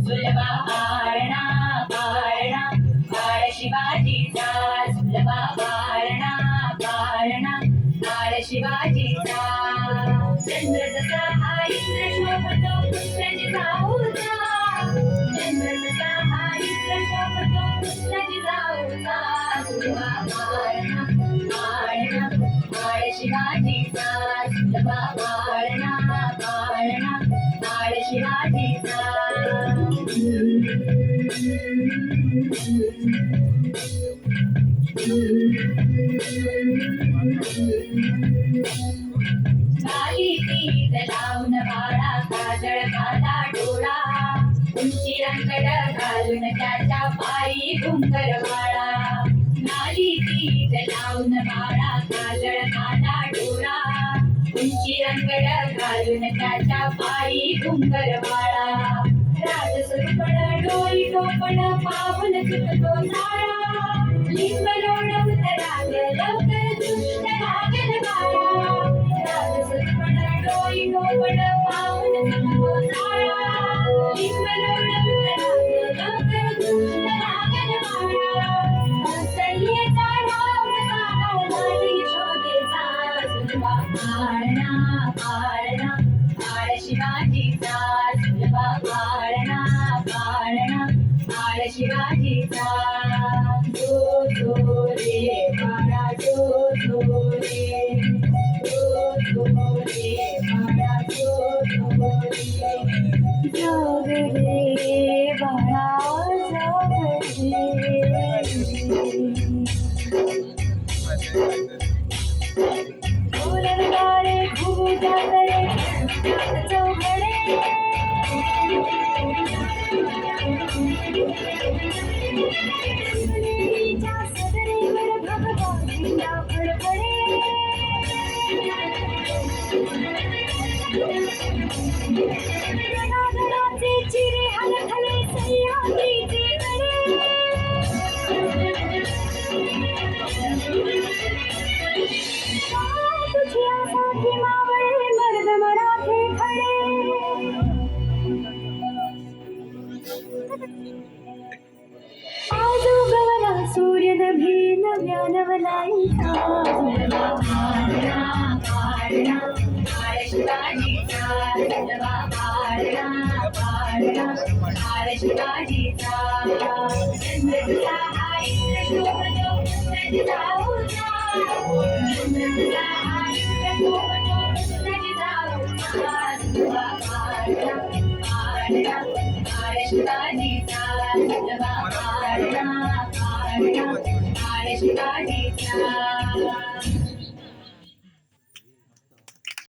सुलभा पारणा पारणा बाळ शिवाजीचा सुलभा पारणा पारणा बाळ शिवाजीचा चंद्र जसा हा इंद्र शोभतो पुत्राची जाऊचा चंद्र जसा हा इंद्र शोभतो पुत्राची जाऊचा सुलभा पारणा पारणा बाळ शिवाजीचा सुलभा पारणा पारणा बाळ शिवाजीचा काली तीत लावून बाळा काजळ घाला डोळा उंची रंगड घालून त्याच्या पायी घुंगर वाळा काली तीत लावून बाळा काजळ घाला डोळा उंची रंगड घालून त्याच्या पायी घुंगर वाळा राजस्वरूपण डोई टोपण पावन सुटतो साळा लिंब लोळवत राग लवकर दुष्ट लागल बाळा राजस्वरूपण डोई टोपण पावन सुटतो साळा लिंब लोळवत राग लवकर दुष्ट लागल बाळा कौसल्येचा राम सारा नाही शोधेचा सुलभा पारणा पारणा बाळ शिवाजीचा सुलभा पारणा पारणा बाळ शिवाजीचा जो जो रे बाळा जो जो रे बाळा जो जाग रे बाळा जाग रे गारे घुमू जागरे चौघडे सुनीच्या सदरेवर भगवानीला फडफडे नागराचे चिरे हलखले सह्याद्रीचे कडे तुझ्यासाठी मावळे मर्द मराठे खडे आजो गवला सूर्य नभी नव्या नवलाईचा सुलभा पारणा पारणा बाळ शिवाजीचा सुलभा पारणा पारणा बाळ शिवाजीचा चंद्र तुझा हा इंद्र शोभतो पुत्राची जाऊचा चंद्र तुझा हा इंद्र शोभतो पुत्राची जाऊचा सुलभा पारणा पारणा बाळ शिवाजीचा सुलभा पारणा पारणा बाळ शिवाजीचा